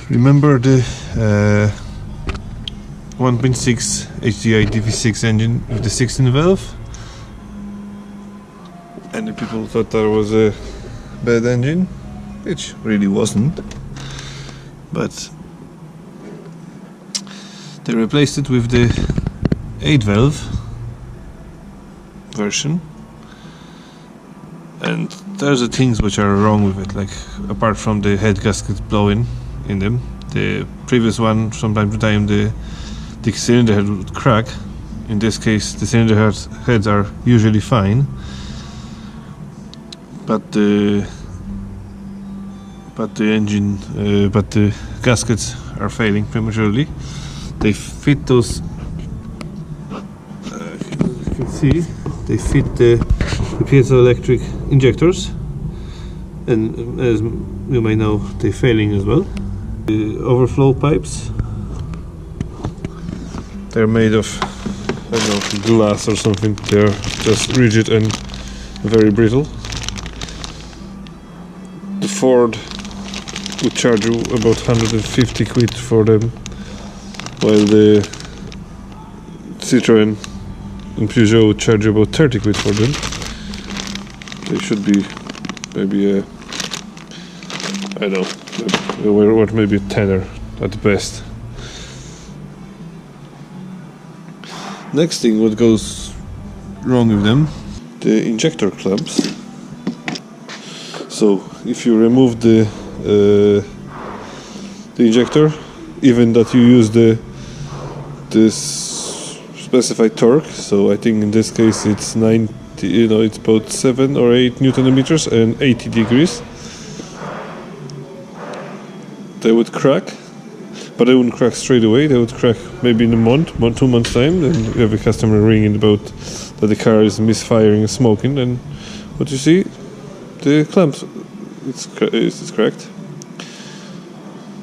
Remember the 1.6 HDI dv6 engine with the 16 valve? And the people thought that was a bad engine, which really wasn't. But they replaced it with the 8 valve version, and there's the things which are wrong with it, like apart from the head gaskets blowing in them. The previous one, from time to time the cylinder head would crack. In this case the cylinder heads are usually fine, but the gaskets are failing prematurely. They fit those, you can see, they fit the piezoelectric injectors, and as you may know, they're failing as well. The overflow pipes, they're made of, I don't know, glass or something. They're just rigid and very brittle. The Ford would charge you about 150 quid for them, while the Citroën and Peugeot would charge you about 30 quid for them. They should be maybe I don't know, worth maybe a tenner at best. Next thing, what goes wrong with them, the injector clamps. So if you remove the injector, even that you use this specified torque, so I think in this case it's 90, it's about 7 or 8 Newton meters and 80 degrees, they would crack. But they wouldn't crack straight away. They would crack maybe in a month, 2 months time. Then you have a customer ringing about that the car is misfiring and smoking, and what you see, the clamp, it's cracked.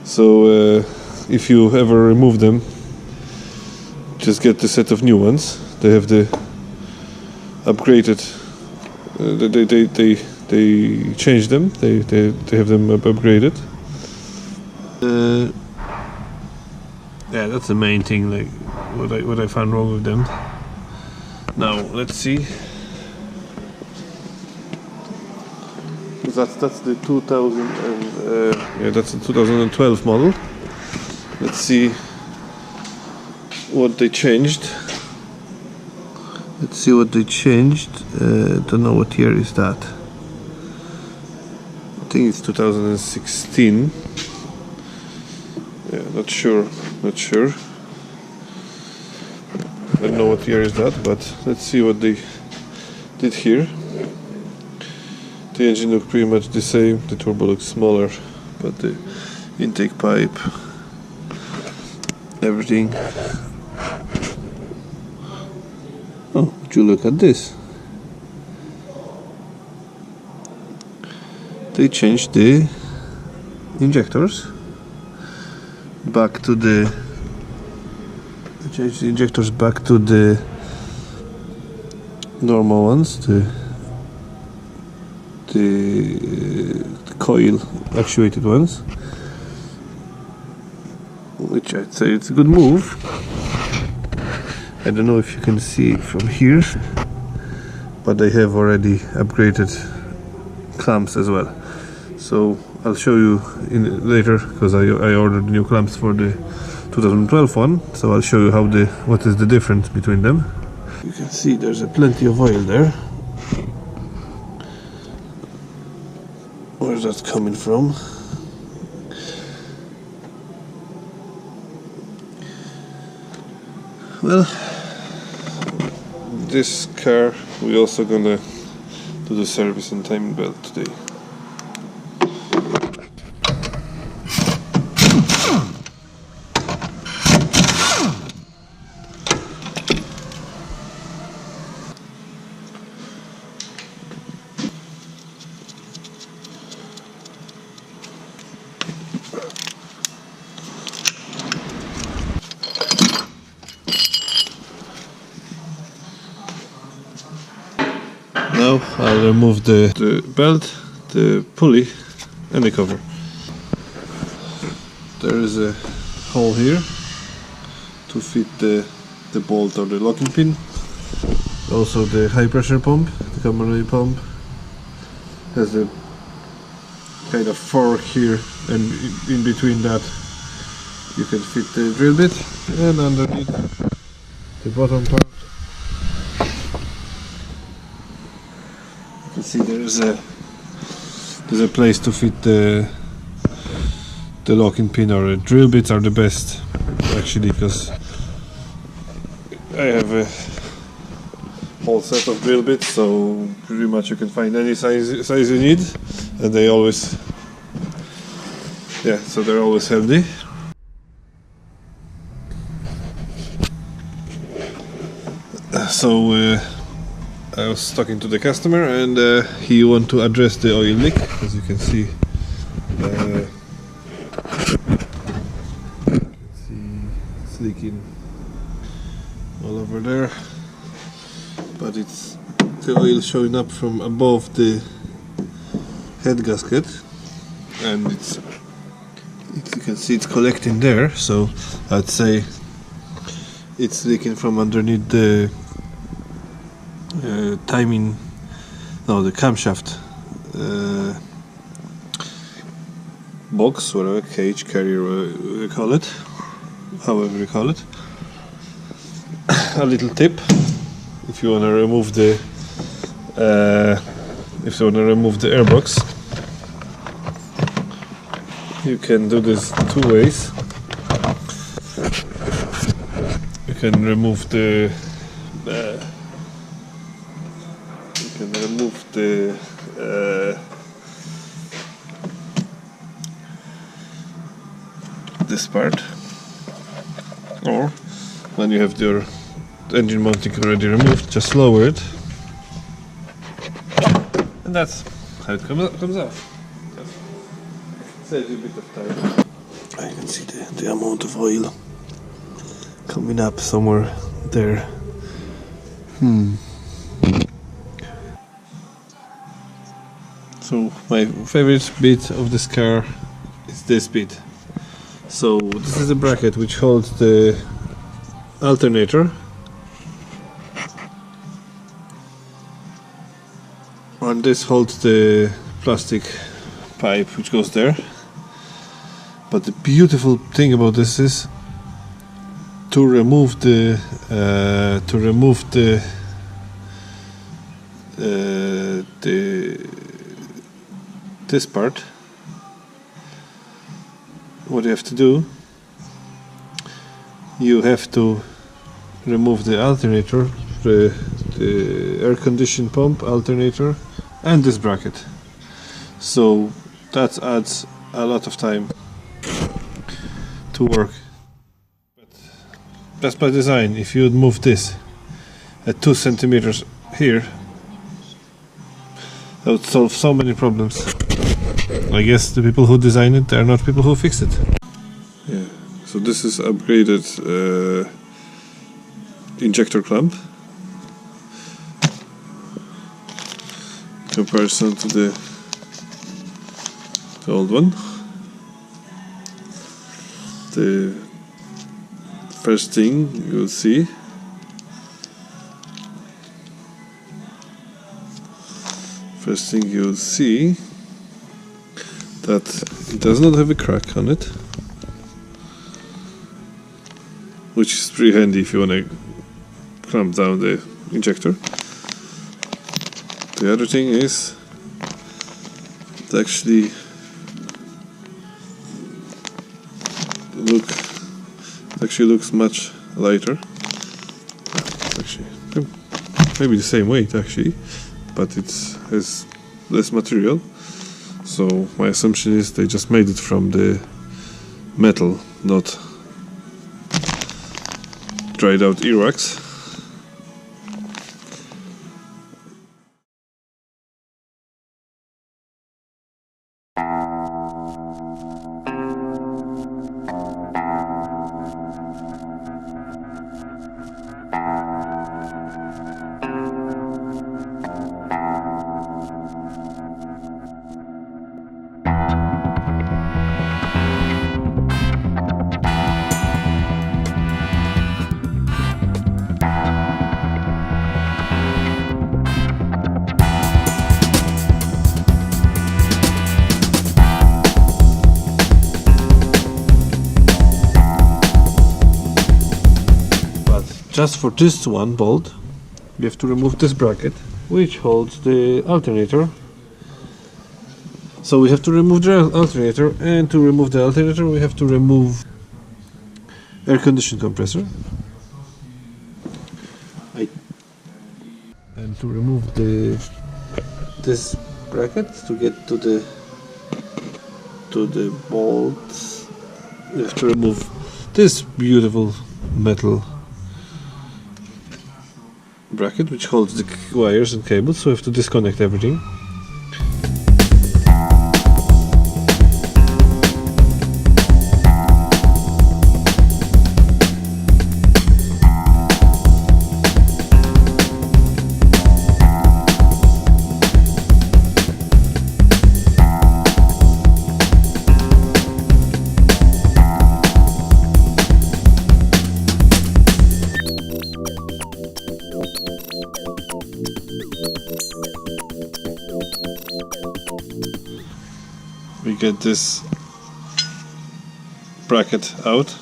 So if you ever remove them, just get the set of new ones. They have the upgraded. They changed them. They have them upgraded. Yeah, that's the main thing, like what I found wrong with them. Now let's see. That's the 2000 and that's the 2012 model. Let's see what they changed. Let's see what they changed. Don't know what year is that. I think it's 2016. Yeah, not sure. I don't know what year is that, but let's see what they did here. The engine looked pretty much the same, the turbo looks smaller, but the intake pipe, everything. Oh, would you look at this? They changed the injectors back to the normal ones, the coil actuated ones, which I'd say it's a good move. I don't know if you can see from here, but they have already upgraded clamps as well. So I'll show you later, because I ordered new clamps for the 2012 one. So I'll show you what is the difference between them. You can see there's plenty of oil there. Where's that coming from? Well, this car we also gonna do the service and timing belt today. Now I'll remove the belt, the pulley and the cover. there is a hole here to fit the bolt or the locking pin. Also the high pressure pump, the common pump, has a kind of fork here, and in between that you can fit the drill bit, and underneath the bottom part you can see there's a place to fit the locking pin, or drill bits are the best actually, because I have a whole set of drill bits, so pretty much you can find any size you need, and they always, so they're always handy. So I was talking to the customer, and he wanted to address the oil leak. As you can see, it's leaking all over there, but it's the oil showing up from above the head gasket, and you can see it's collecting there. So I'd say it's leaking from underneath the the camshaft box, whatever, cage, carrier, we call it, however you call it. A little tip: if you want to remove the airbox, you can do this two ways. You can remove the this part, or when you have your engine mounting already removed, just lower it, and that's how it comes off. Saves you a bit of time. You can see the amount of oil coming up somewhere there. So my favorite bit of this car is this bit. So this is a bracket which holds the alternator, and this holds the plastic pipe which goes there. But the beautiful thing about this is to remove this part. What you have to do, you have to remove the alternator, the air condition pump alternator, and this bracket. So that adds a lot of time to work. But that's by design. If you would move this at 2 centimeters here, that would solve so many problems. I guess the people who design it, they're not people who fix it. Yeah, so this is upgraded injector clamp in comparison to the old one. The first thing you'll see that it does not have a crack on it, which is pretty handy if you want to clamp down the injector. The other thing is it actually looks much lighter. It's actually maybe the same weight actually, but it has less material. So my assumption is they just made it from the metal, not dried out earwax. just for this one bolt, we have to remove this bracket, which holds the alternator. So we have to remove the alternator, and to remove the alternator we have to remove air conditioning compressor. And to remove this bracket, to get to the bolts, we have to remove this beautiful metal bracket which holds the wires and cables, so we have to disconnect everything. We get this bracket out.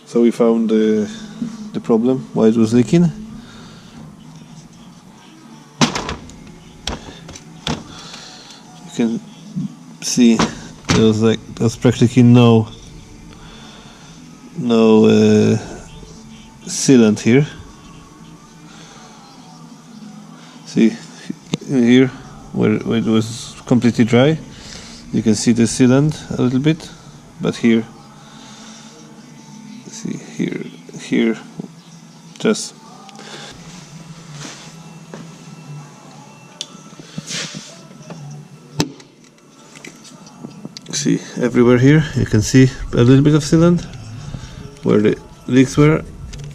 So we found the problem, why it was leaking. You can see there was practically no sealant here. See here where it was completely dry, you can see the sealant a little bit, but here, see here just see everywhere here you can see a little bit of sealant. Where the leaks were,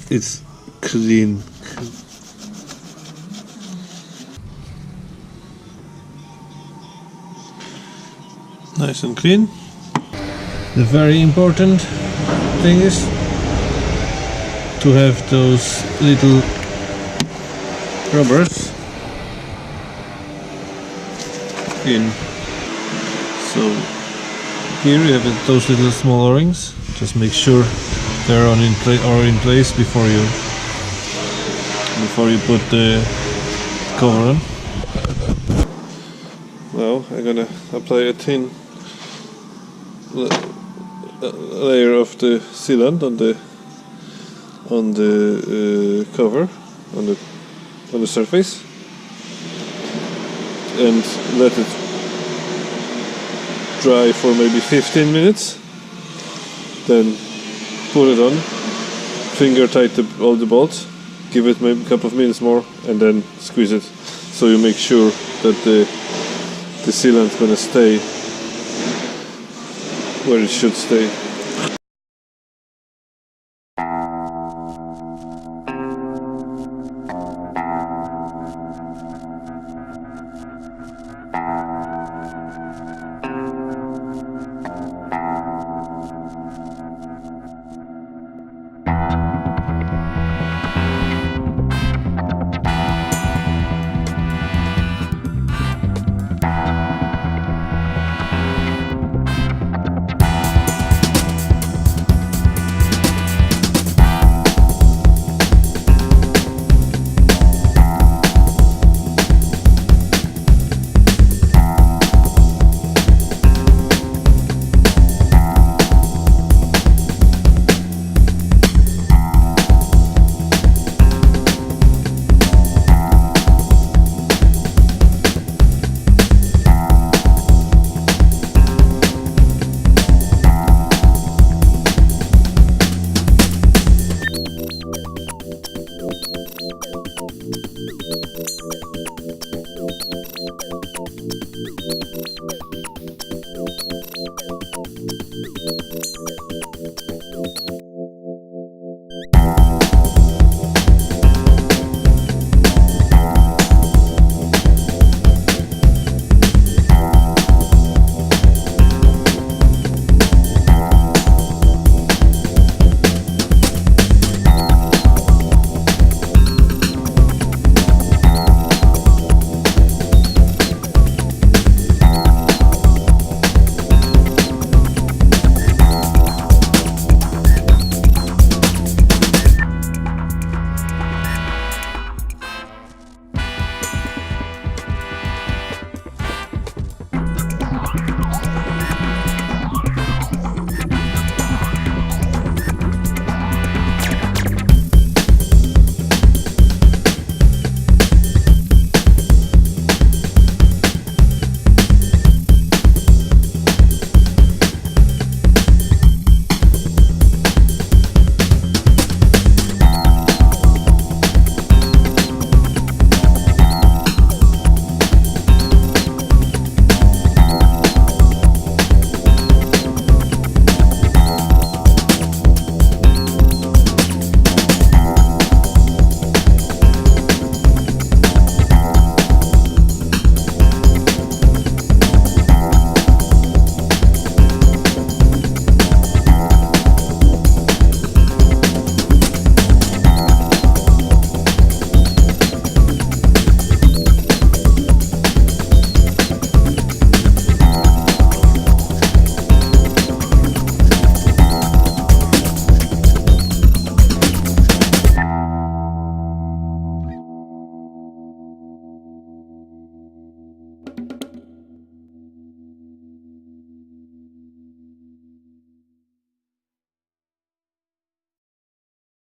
it's clean. Nice and clean. The very important thing is to have those little rubbers in. So here you have those little small O-rings. Just make sure they're in place before you put the cover on. Now I'm gonna apply a thin layer of the sealant on the cover, on the surface, and let it dry for maybe 15 minutes. Then put it on, finger tight all the bolts, give it maybe a couple of minutes more, and then squeeze it, so you make sure that the sealant is gonna stay where it should stay.